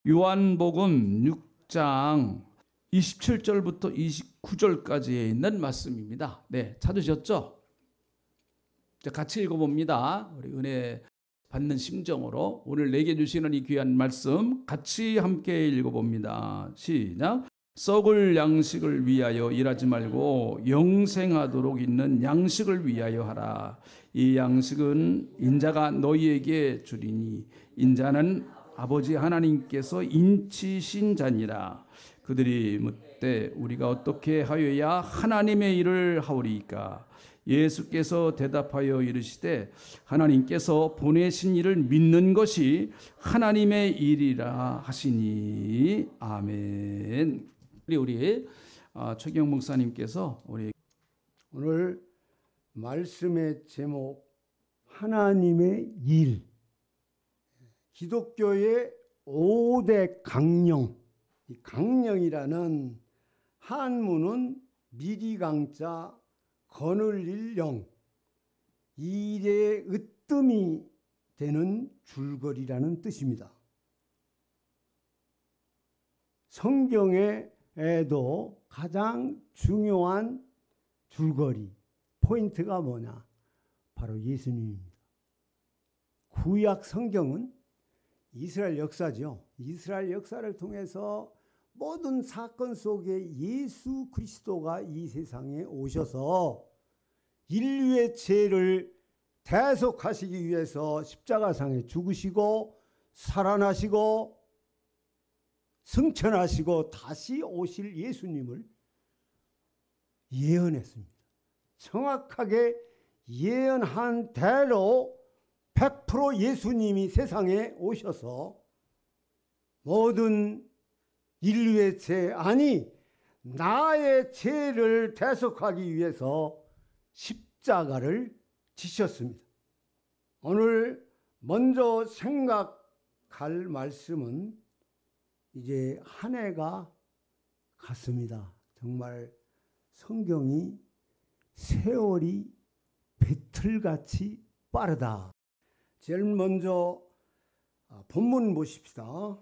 요한복음 6장 27절부터 29절까지에 있는 말씀입니다. 네, 찾으셨죠? 같이 읽어봅니다. 우리 은혜 받는 심정으로 오늘 내게 주시는 이 귀한 말씀 같이 함께 읽어봅니다. 시작. 썩을 양식을 위하여 일하지 말고 영생하도록 있는 양식을 위하여 하라. 이 양식은 인자가 너희에게 주리니 인자는 아버지 하나님께서 인치신 자니라. 그들이 묻되 우리가 어떻게 하여야 하나님의 일을 하오리이까? 예수께서 대답하여 이르시되 하나님께서 보내신 이를 믿는 것이 하나님의 일이라 하시니. 아멘. 우리 최경 목사님께서 우리 오늘 말씀의 제목 하나님의 일, 기독교의 5대 강령. 이 강령이라는 한문은 미리강자 거늘릴 영, 일의 으뜸이 되는 줄거리라는 뜻입니다. 성경에도 가장 중요한 줄거리, 포인트가 뭐냐? 바로 예수님입니다. 구약 성경은 이스라엘 역사죠. 이스라엘 역사를 통해서 모든 사건 속에 예수 그리스도가 이 세상에 오셔서 인류의 죄를 대속하시기 위해서 십자가상에 죽으시고 살아나시고 승천하시고 다시 오실 예수님을 예언했습니다. 정확하게 예언한 대로 100% 예수님이 세상에 오셔서 모든 인류의 죄, 아니 나의 죄를 대속하기 위해서 십자가를 지셨습니다. 오늘 먼저 생각할 말씀은 이제 한 해가 갔습니다. 정말 성경이 세월이 배틀같이 빠르다. 제일 먼저 본문 보십시다.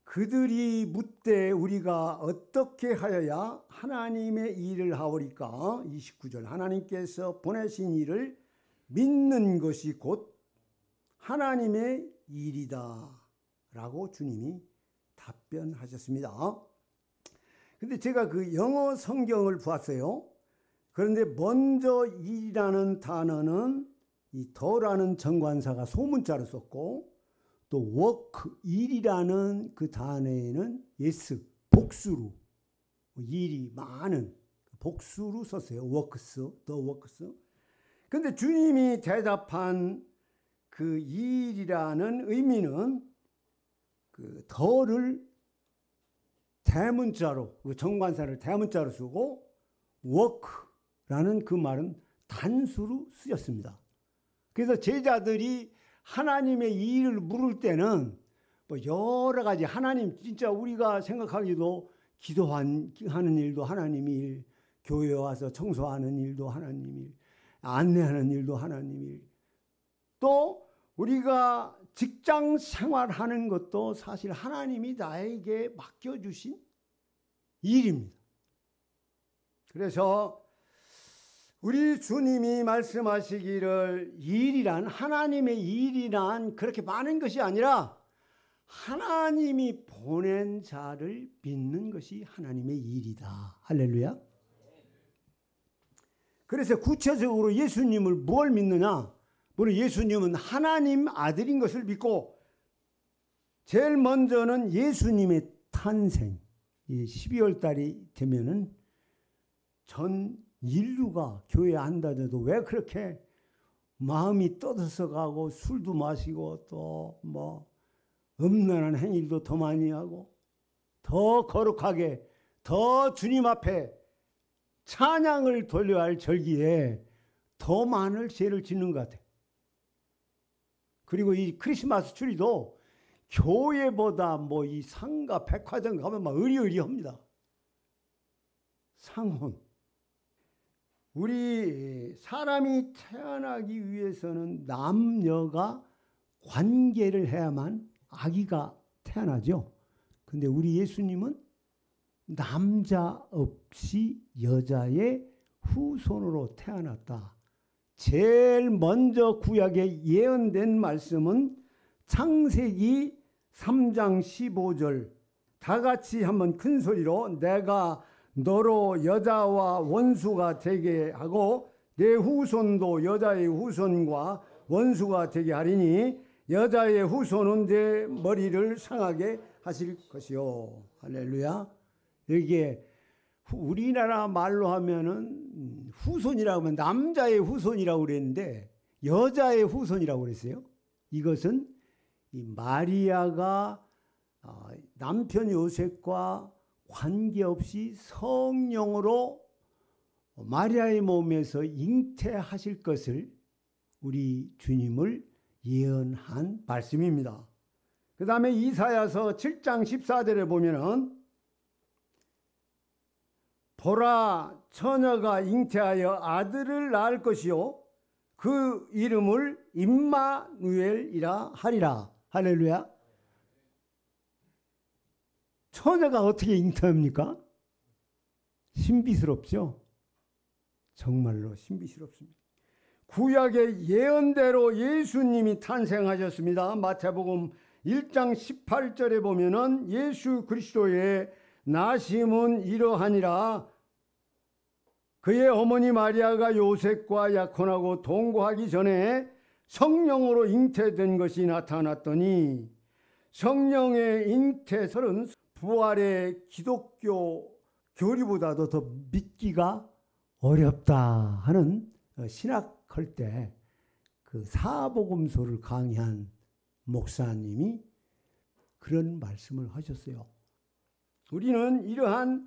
그들이 묻되 우리가 어떻게 하여야 하나님의 일을 하오리까? 29절. 하나님께서 보내신 일을 믿는 것이 곧 하나님의 일이다 라고 주님이 답변하셨습니다. 근데 제가 그 영어 성경을 보았어요. 그런데 먼저 일이라는 단어는 이 더라는 정관사가 소문자로 썼고, 또 work, 일이라는 그 단어에는 yes, 복수로, 일이 많은 복수로 썼어요. works, the works. 근데 주님이 대답한 그 일이라는 의미는 그 더를 대문자로, 그 정관사를 대문자로 쓰고 work라는 그 말은 단수로 쓰였습니다. 그래서 제자들이 하나님의 일을 물을 때는 뭐 여러 가지, 하나님 진짜 우리가 생각하기도 기도하는 일도 하나님 일, 교회에 와서 청소하는 일도 하나님 일, 안내하는 일도 하나님 일, 또 우리가 직장 생활하는 것도 사실 하나님이 나에게 맡겨주신 일입니다. 그래서 우리 주님이 말씀하시기를 일이란, 하나님의 일이란 그렇게 많은 것이 아니라 하나님이 보낸 자를 믿는 것이 하나님의 일이다. 할렐루야. 그래서 구체적으로 예수님을 뭘 믿느냐? 물론 예수님은 하나님 아들인 것을 믿고, 제일 먼저는 예수님의 탄생, 12월 달이 되면은 전 인류가 교회 안 다녀도 왜 그렇게 마음이 떠들썩 가고 술도 마시고 또 뭐 음란한 행위도 더 많이 하고 더 거룩하게 더 주님 앞에 찬양을 돌려야 할 절기에 더 많은 죄를 짓는 것 같아요. 그리고 이 크리스마스 추리도 교회보다 뭐 이 상가 백화점 가면 막 의리의리합니다. 상혼. 우리 사람이 태어나기 위해서는 남녀가 관계를 해야만 아기가 태어나죠. 근데 우리 예수님은 남자 없이 여자의 후손으로 태어났다. 제일 먼저 구약에 예언된 말씀은 창세기 3장 15절. 다 같이 한번 큰 소리로 내가 너로 여자와 원수가 되게 하고 내 후손도 여자의 후손과 원수가 되게 하리니 여자의 후손은 내 머리를 상하게 하실 것이요. 할렐루야. 여기에 우리나라 말로 하면은 후손이라고 하면 남자의 후손이라고 그랬는데 여자의 후손이라고 그랬어요. 이것은 이 마리아가 남편 요셉과 관계없이 성령으로 마리아의 몸에서 잉태하실 것을 우리 주님을 예언한 말씀입니다. 그 다음에 이사야서 7장 14절에 보면은 보라 처녀가 잉태하여 아들을 낳을 것이요 그 이름을 임마누엘이라 하리라. 할렐루야. 처녀가 어떻게 잉태합니까? 신비스럽죠? 정말로 신비스럽습니다. 구약의 예언대로 예수님이 탄생하셨습니다. 마태복음 1장 18절에 보면은 예수 그리스도의 나심은 이러하니라. 그의 어머니 마리아가 요셉과 약혼하고 동거하기 전에 성령으로 잉태된 것이 나타났더니 성령의 잉태설은 부활의 기독교 교리보다도 더 믿기가 어렵다 하는 신학할 때 그 사복음서를 강의한 목사님이 그런 말씀을 하셨어요. 우리는 이러한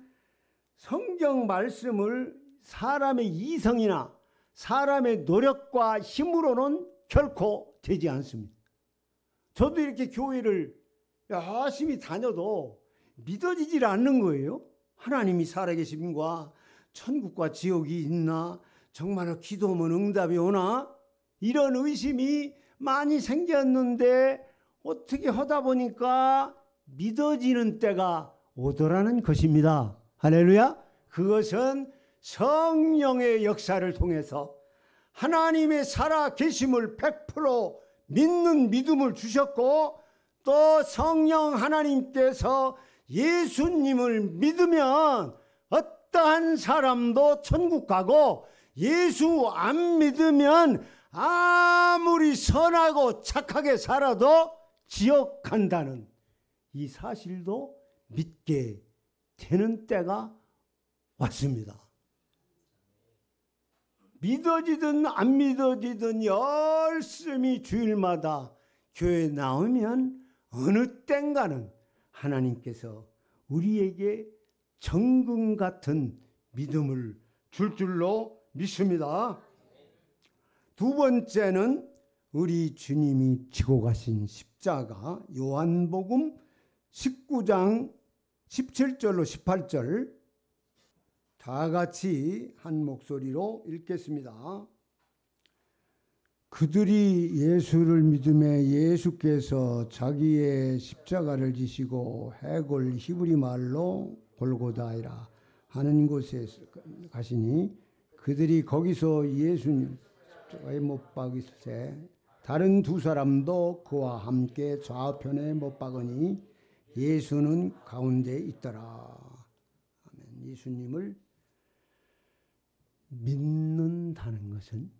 성경 말씀을 사람의 이성이나 사람의 노력과 힘으로는 결코 되지 않습니다. 저도 이렇게 교회를 열심히 다녀도 믿어지질 않는 거예요. 하나님이 살아계심과 천국과 지옥이 있나? 정말로 기도하면 응답이 오나? 이런 의심이 많이 생겼는데 어떻게 하다 보니까 믿어지는 때가 오더라는 것입니다. 할렐루야. 그것은 성령의 역사를 통해서 하나님의 살아계심을 100% 믿는 믿음을 주셨고 또 성령 하나님께서 예수님을 믿으면 어떠한 사람도 천국 가고 예수 안 믿으면 아무리 선하고 착하게 살아도 지옥 간다는 이 사실도 믿게 되는 때가 왔습니다. 믿어지든 안 믿어지든 열심히 주일마다 교회에 나오면 어느 땐가는 하나님께서 우리에게 정금 같은 믿음을 줄 줄로 믿습니다. 두 번째는 우리 주님이 지고 가신 십자가, 요한복음 19장 17절로 18절 다 같이 한 목소리로 읽겠습니다. 그들이 예수를 믿음에 예수께서 자기의 십자가를 지시고 해골 히브리 말로 골고다이라 하는 곳에 가시니 그들이 거기서 예수님 십자가에 못 박으시되 다른 두 사람도 그와 함께 좌편에 못 박으니 예수는 가운데 있더라. 아멘. 예수님을 믿는다는 것은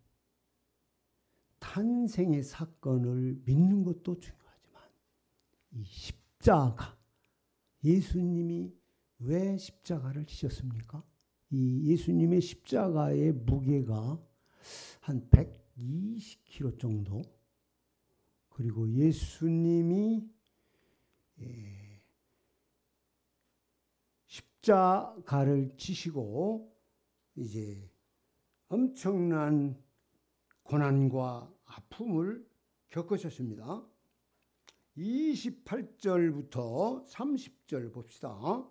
탄생의 사건을 믿는 것도 중요하지만 이 십자가, 예수님이 왜 십자가를 지셨습니까? 이 예수님의 십자가의 무게가 한 120kg 정도, 그리고 예수님이 십자가를 지시고 이제 엄청난 고난과 아픔을 겪으셨습니다. 28절부터 30절 봅시다.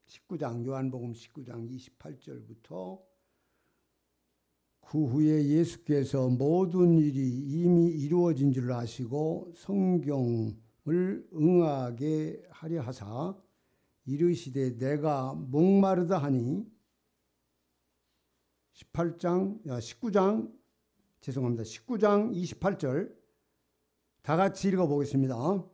19장 요한복음 19장 28절부터 그 후에 예수께서 모든 일이 이미 이루어진 줄 아시고 성경 응하게 하려 하사 이르시되 내가 목마르다 하니 19장 28절 다 같이 읽어보겠습니다.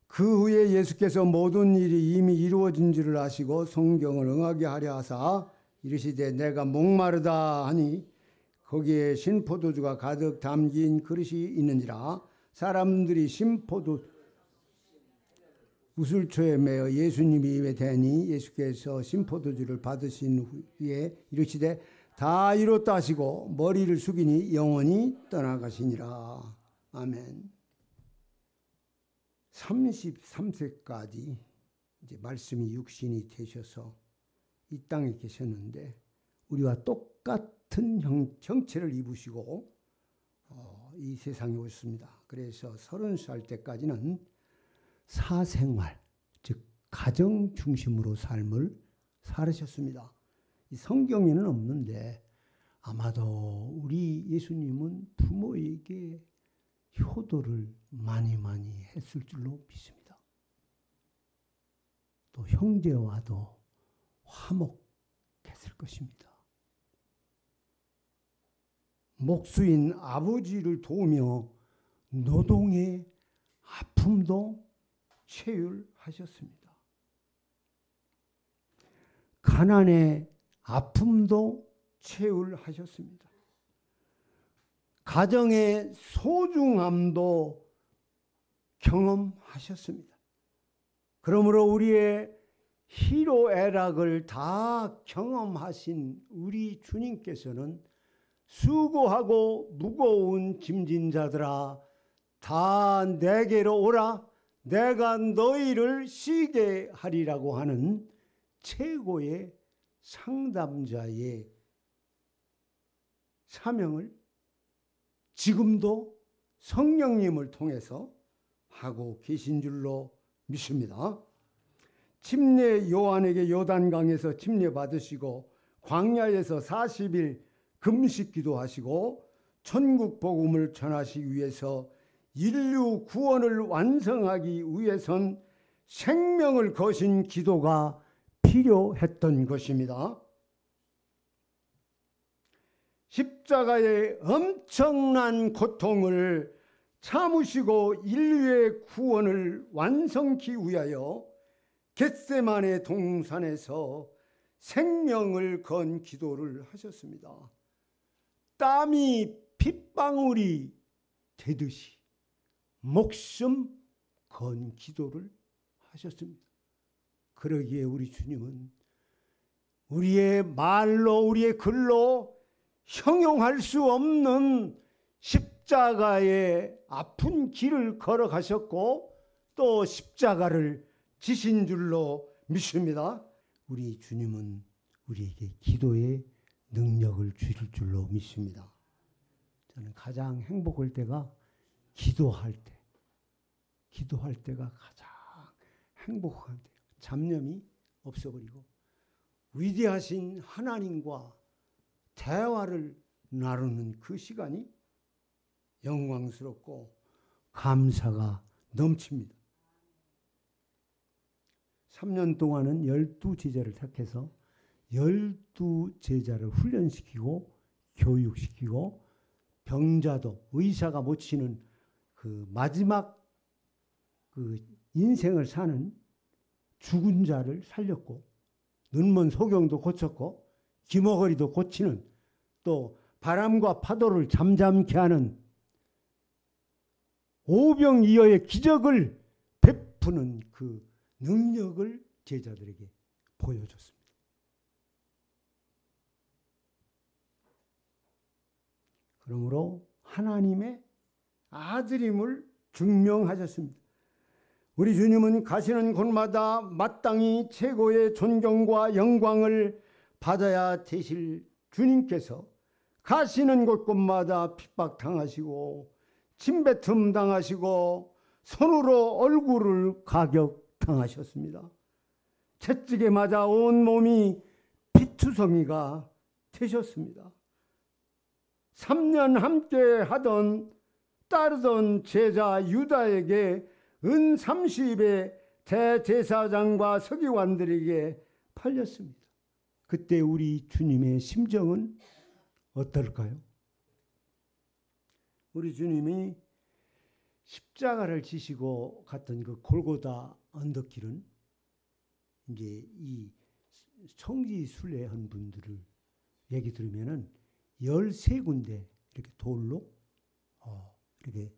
그 후에 예수께서 모든 일이 이미 이루어진 줄을 아시고 성경을 응하게 하려 하사 이르시되 내가 목마르다 하니 거기에 신포도주가 가득 담긴 그릇이 있는지라. 사람들이 신포도 우슬초에 매어 예수님이 입에 대니 예수께서 신포도주를 받으신 후에 이르시되 다 이뤘다 하시고 머리를 숙이니 영원히 떠나가시니라. 아멘. 33세까지 이제 말씀이 육신이 되셔서 이 땅에 계셨는데 우리와 똑같은 형체를 입으시고 이 세상에 오셨습니다. 그래서 30살 때까지는 사생활, 즉 가정 중심으로 삶을 살으셨습니다. 이 성경에는 없는데 아마도 우리 예수님은 부모에게 효도를 많이 했을 줄로 믿습니다. 또 형제와도 화목했을 것입니다. 목수인 아버지를 도우며 노동의 아픔도 체휼하셨습니다. 가난의 아픔도 체휼하셨습니다. 가정의 소중함도 경험하셨습니다. 그러므로 우리의 희로애락을 다 경험하신 우리 주님께서는 수고하고 무거운 짐진 자들아 다 내게로 오라 내가 너희를 쉬게 하리라고 하는 최고의 상담자의 사명을 지금도 성령님을 통해서 하고 계신 줄로 믿습니다. 침례 요한에게 요단강에서 침례 받으시고 광야에서 40일 금식 기도하시고 천국 복음을 전하시기 위해서 인류 구원을 완성하기 위해선 생명을 거신 기도가 필요했던 것입니다. 십자가의 엄청난 고통을 참으시고 인류의 구원을 완성하기 위하여 겟세마네 동산에서 생명을 건 기도를 하셨습니다. 땀이 핏방울이 되듯이 목숨 건 기도를 하셨습니다. 그러기에 우리 주님은 우리의 말로 우리의 글로 형용할 수 없는 십자가의 아픈 길을 걸어가셨고 또 십자가를 지신 줄로 믿습니다. 우리 주님은 우리에게 기도의 능력을 주실 줄로 믿습니다. 저는 가장 행복할 때가 기도할 때가 가장 행복한 때예요. 잡념이 없어버리고 위대하신 하나님과 대화를 나누는 그 시간이 영광스럽고 감사가 넘칩니다. 3년 동안은 12제자를 택해서 12제자를 훈련시키고 교육시키고 병자도 의사가 못 치는 그 마지막 그 인생을 사는 죽은 자를 살렸고 눈먼 소경도 고쳤고 귀머거리도 고치는 또 바람과 파도를 잠잠케 하는 오병이어의 기적을 베푸는 그 능력을 제자들에게 보여줬습니다. 그러므로 하나님의 아들임을 증명하셨습니다. 우리 주님은 가시는 곳마다 마땅히 최고의 존경과 영광을 받아야 되실 주님께서 가시는 곳곳마다 핍박당하시고 침뱉음 당하시고 손으로 얼굴을 가격당하셨습니다. 채찍에 맞아 온 몸이 피투성이가 되셨습니다. 3년 함께 하던 따르던 제자 유다에게 은 30에 대제사장과 서기관들에게 팔렸습니다. 그때 우리 주님의 심정은 어떨까요? 우리 주님이 십자가를 지시고 갔던 그 골고다 언덕길은 이제 이 성지 순례한 분들을 얘기 들으면은 13군데 이렇게 돌로 이렇게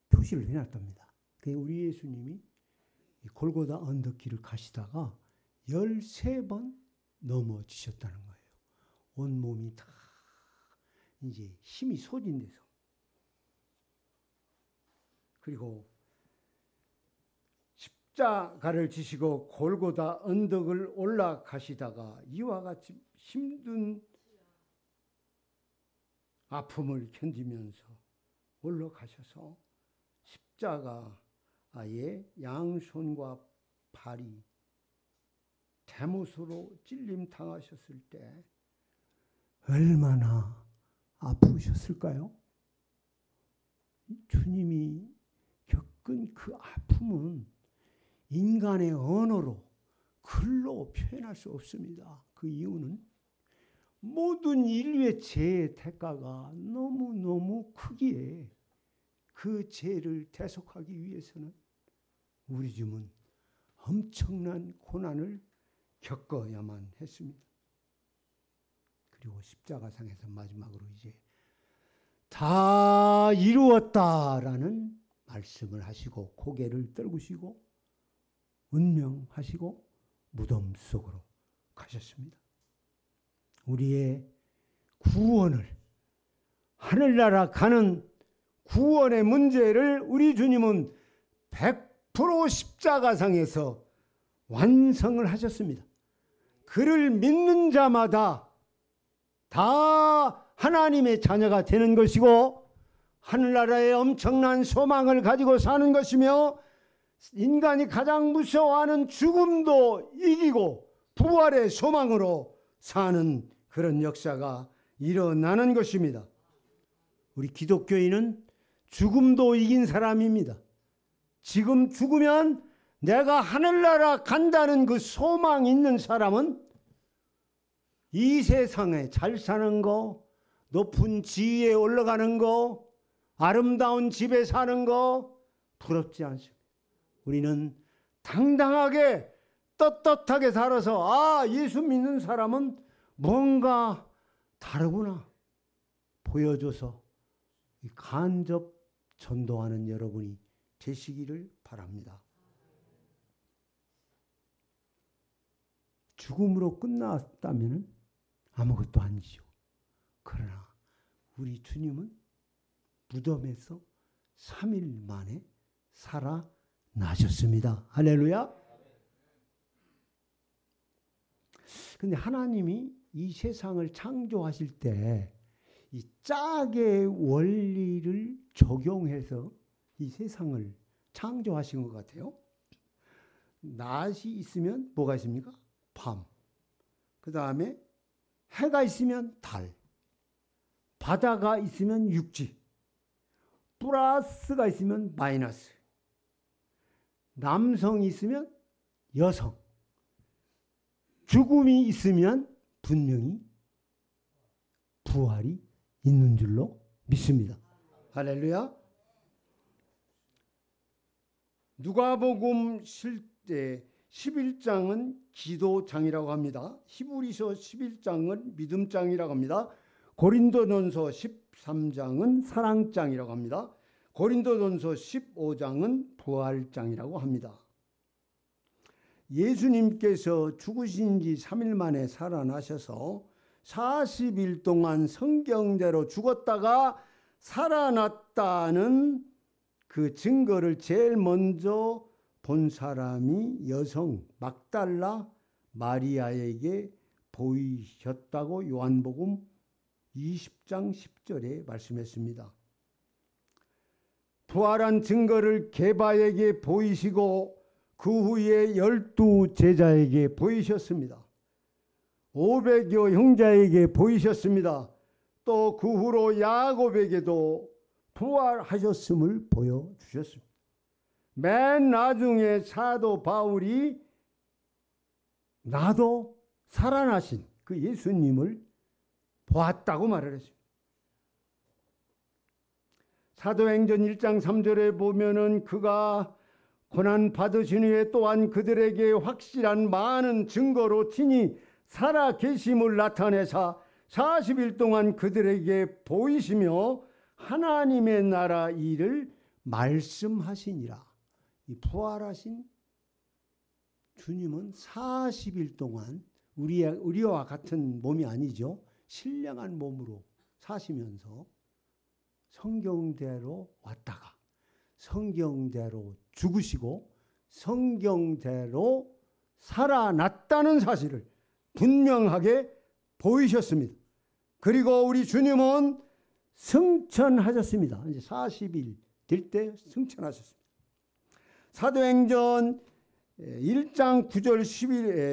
표시를 해놨답니다. 우리 예수님이 이 골고다 언덕길을 가시다가 13번 넘어지셨다는 거예요. 온 몸이 다 이제 힘이 소진돼서. 그리고 십자가를 지시고 골고다 언덕을 올라가시다가 이와 같이 힘든 아픔을 견디면서 올라가셔서 십자가의 양손과 발이 대못으로 찔림 당하셨을 때 얼마나 아프셨을까요? 주님이 겪은 그 아픔은 인간의 언어로 글로 표현할 수 없습니다. 그 이유는 모든 인류의 죄의 대가가 너무너무 크기에 그 죄를 대속하기 위해서는 우리 주님은 엄청난 고난을 겪어야만 했습니다. 그리고 십자가상에서 마지막으로 이제 다 이루었다라는 말씀을 하시고 고개를 떨구시고 운명하시고 무덤 속으로 가셨습니다. 우리의 구원을, 하늘나라 가는 구원의 문제를 우리 주님은 100% 십자가상에서 완성을 하셨습니다. 그를 믿는 자마다 다 하나님의 자녀가 되는 것이고 하늘나라의 엄청난 소망을 가지고 사는 것이며 인간이 가장 무서워하는 죽음도 이기고 부활의 소망으로 사는 그런 역사가 일어나는 것입니다. 우리 기독교인은 죽음도 이긴 사람입니다. 지금 죽으면 내가 하늘나라 간다는 그 소망 있는 사람은 이 세상에 잘 사는 거, 높은 지위에 올라가는 거, 아름다운 집에 사는 거 부럽지 않습니다. 우리는 당당하게 떳떳하게 살아서 예수 믿는 사람은 뭔가 다르구나 보여줘서 간접 전도하는 여러분이 되시기를 바랍니다. 죽음으로 끝났다면 아무것도 아니죠. 그러나 우리 주님은 무덤에서 3일 만에 살아나셨습니다. 할렐루야. 근데 하나님이 이 세상을 창조하실 때 이 짝의 원리를 적용해서 이 세상을 창조하신 것 같아요. 낮이 있으면 뭐가 있습니까? 밤. 그 다음에 해가 있으면 달. 바다가 있으면 육지. 플러스가 있으면 마이너스. 남성이 있으면 여성. 죽음이 있으면 분명히 부활이 있는 줄로 믿습니다. 할렐루야. 누가복음 실제 11장은 기도장이라고 합니다. 히브리서 11장은 믿음장이라고 합니다. 고린도전서 13장은 사랑장이라고 합니다. 고린도전서 15장은 부활장이라고 합니다. 예수님께서 죽으신 지 3일 만에 살아나셔서 40일 동안 성경대로 죽었다가 살아났다는 그 증거를 제일 먼저 본 사람이 여성 막달라 마리아에게 보이셨다고 요한복음 20장 10절에 말씀했습니다. 부활한 증거를 게바에게 보이시고 그 후에 12 제자에게 보이셨습니다. 500여 형제에게 보이셨습니다. 또 그 후로 야곱에게도 부활하셨음을 보여주셨습니다. 맨 나중에 사도 바울이 나도 살아나신 그 예수님을 보았다고 말을 했습니다. 사도행전 1장 3절에 보면은 그가 고난 받으신 후에 또한 그들에게 확실한 많은 증거로 친히 살아 계심을 나타내사 40일 동안 그들에게 보이시며 하나님의 나라 일을 말씀하시니라. 이 부활하신 주님은 40일 동안 우리와 같은 몸이 아니죠. 신령한 몸으로 사시면서 성경대로 왔다가 성경대로 죽으시고 성경대로 살아났다는 사실을 분명하게 보이셨습니다. 그리고 우리 주님은 승천하셨습니다. 이제 40일 될 때 승천하셨습니다. 사도행전 1장 9절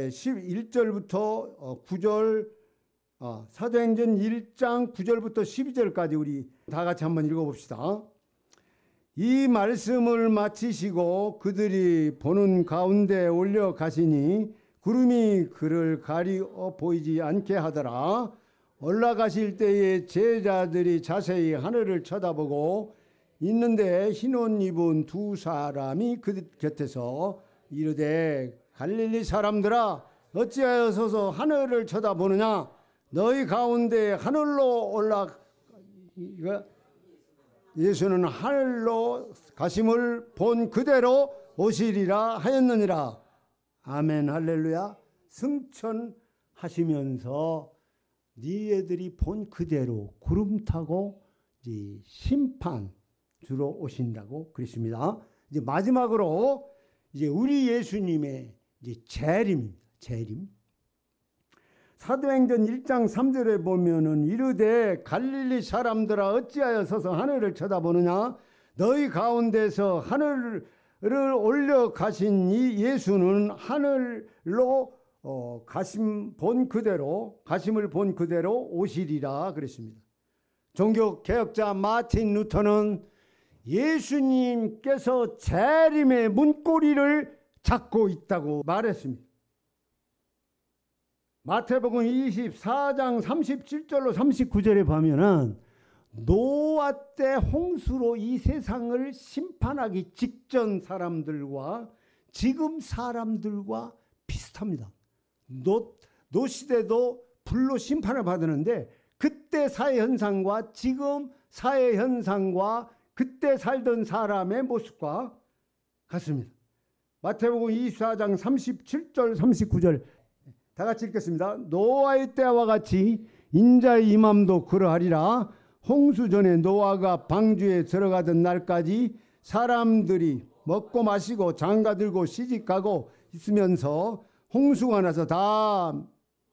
11절부터 9절 사도행전 1장 9절부터 12절까지 우리 다 같이 한번 읽어봅시다. 이 말씀을 마치시고 그들이 보는 가운데 올려가시니 구름이 그를 가리어 보이지 않게 하더라. 올라가실 때에 제자들이 자세히 하늘을 쳐다보고 있는데 흰 옷 입은 두 사람이 그 곁에서 이르되 갈릴리 사람들아 어찌하여 서서 하늘을 쳐다보느냐. 너희 가운데 하늘로 예수는 하늘로 가심을 본 그대로 오시리라 하였느니라. 아멘 할렐루야. 승천하시면서 니네들이 본 그대로 구름 타고 이제 심판 주러 오신다고 그랬습니다. 이제 마지막으로 이제 우리 예수님의 이제 재림입니다. 재림. 사도행전 1장 3절에 보면은 이르되 갈릴리 사람들아 어찌하여 서서 하늘을 쳐다보느냐. 너희 가운데서 하늘을 올려 가신 이 예수는 하늘로 가심을 본 그대로 오시리라 그랬습니다. 종교 개혁자 마틴 루터는 예수님께서 재림의 문고리를 잡고 있다고 말했습니다. 마태복음 24장 37절로 39절에 보면은 노아 때 홍수로 이 세상을 심판하기 직전 사람들과 지금 사람들과 비슷합니다. 노 시대도 불로 심판을 받았는데 그때 사회 현상과 지금 사회 현상과 그때 살던 사람의 모습과 같습니다. 마태복음 24장 37절 39절 다 같이 읽겠습니다. 노아의 때와 같이 인자의 임함도 그러하리라. 홍수 전에 노아가 방주에 들어가던 날까지 사람들이 먹고 마시고 장가들고 시집가고 있으면서 홍수가 나서 다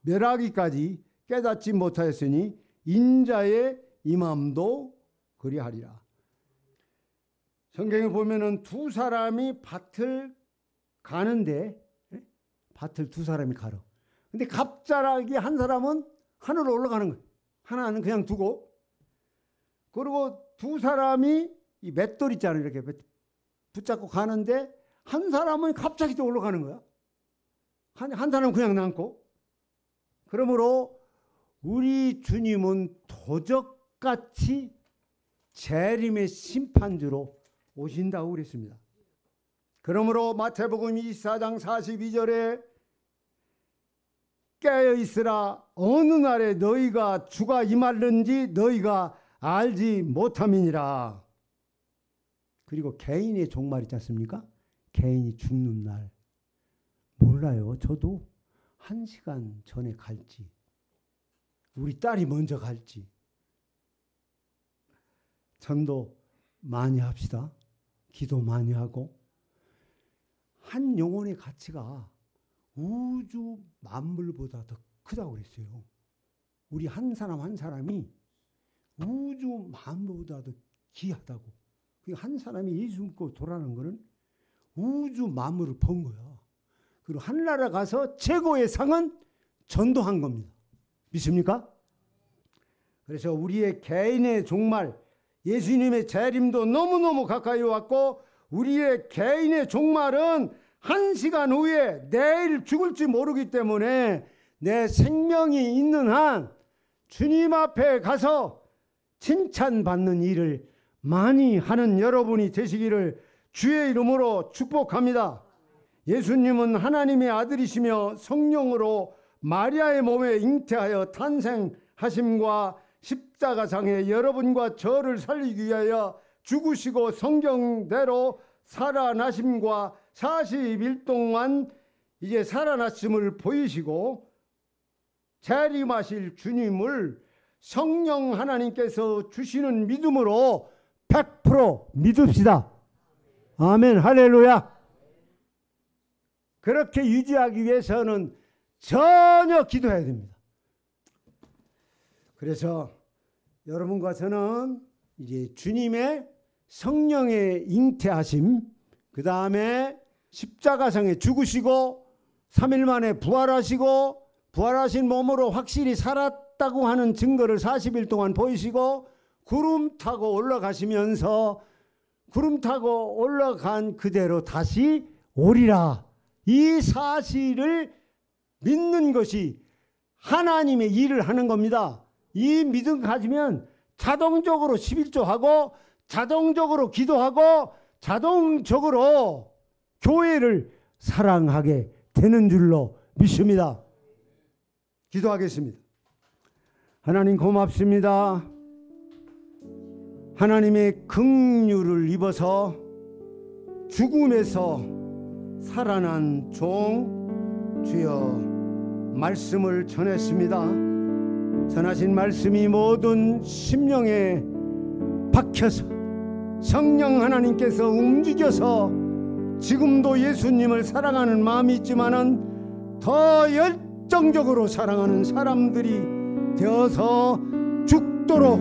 멸하기까지 깨닫지 못하였으니 인자의 임함도 그리하리라. 성경에 보면은 두 사람이 밭을 가는데 밭을 두 사람이 가러. 근데 갑자기 한 사람은 하늘로 올라가는 거예요. 하나는 그냥 두고. 그리고 두 사람이 이 맷돌 있잖아요. 이렇게 붙잡고 가는데 한 사람은 갑자기 또 올라가는 거야. 한 사람은 그냥 남고. 그러므로 우리 주님은 도적같이 재림의 심판주로 오신다고 그랬습니다. 그러므로 마태복음 24장 42절에 깨어 있으라. 어느 날에 너희가 주가 임할는지 너희가 알지 못함이니라. 그리고 개인의 종말 있지 않습니까? 개인이 죽는 날. 몰라요. 저도 1시간 전에 갈지 우리 딸이 먼저 갈지. 전도 많이 합시다. 기도 많이 하고. 한 영혼의 가치가 우주 만물보다 더 크다고 그랬어요. 우리 한 사람 한 사람이 우주 만물보다 더 귀하다고. 한 사람이 예수 믿고 돌아가는 거는 우주 만물을 본 거야. 그리고 하늘나라 가서 최고의 상은 전도한 겁니다. 믿습니까? 그래서 우리의 개인의 종말, 예수님의 재림도 너무너무 가까이 왔고 우리의 개인의 종말은 1시간 후에 내일 죽을지 모르기 때문에 내 생명이 있는 한 주님 앞에 가서 칭찬받는 일을 많이 하는 여러분이 되시기를 주의 이름으로 축복합니다. 예수님은 하나님의 아들이시며 성령으로 마리아의 몸에 잉태하여 탄생하심과 십자가상에 여러분과 저를 살리기 위하여 죽으시고 성경대로 살아나심과 40일 동안 이제 살아나심을 보이시고 재림하실 주님을 성령 하나님께서 주시는 믿음으로 100% 믿읍시다. 아멘, 할렐루야. 그렇게 유지하기 위해서는 전혀 기도해야 됩니다. 그래서 여러분과 저는 이제 주님의 성령의 잉태하심, 그 다음에 십자가상에 죽으시고 3일 만에 부활하시고 부활하신 몸으로 확실히 살았다고 하는 증거를 40일 동안 보이시고 구름 타고 올라가시면서 구름 타고 올라간 그대로 다시 오리라. 이 사실을 믿는 것이 하나님의 일을 하는 겁니다. 이 믿음 가지면 자동적으로 11조하고 자동적으로 기도하고 자동적으로 교회를 사랑하게 되는 줄로 믿습니다. 기도하겠습니다. 하나님 고맙습니다. 하나님의 긍휼을 입어서 죽음에서 살아난 종 주여 말씀을 전했습니다. 전하신 말씀이 모든 심령에 박혀서 성령 하나님께서 움직여서 지금도 예수님을 사랑하는 마음이 있지만은 더 열정적으로 사랑하는 사람들이 되어서 죽도록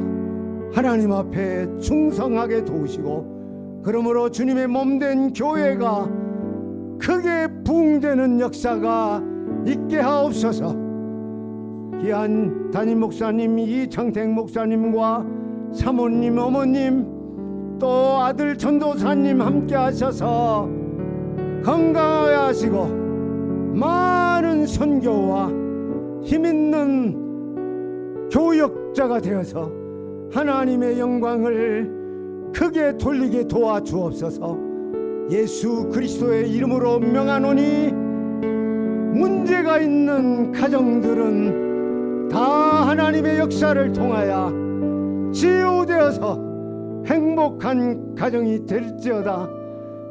하나님 앞에 충성하게 도우시고 그러므로 주님의 몸된 교회가 크게 부흥되는 역사가 있게 하옵소서. 귀한 담임 목사님 이창택 목사님과 사모님 어머님 또 아들 전도사님 함께 하셔서 건강하게 하시고 많은 선교와 힘있는 교역자가 되어서 하나님의 영광을 크게 돌리게 도와주옵소서. 예수 그리스도의 이름으로 명하노니 문제가 있는 가정들은 다 하나님의 역사를 통하여 치유되어서 행복한 가정이 될지어다.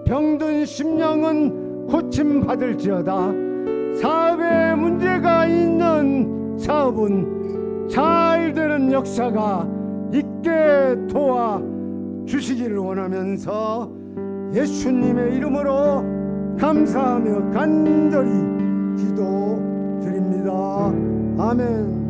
병든 심령은 고침받을지어다. 사업에 문제가 있는 사업은 잘 되는 역사가 있게 도와주시기를 원하면서 예수님의 이름으로 감사하며 간절히 기도드립니다. 아멘.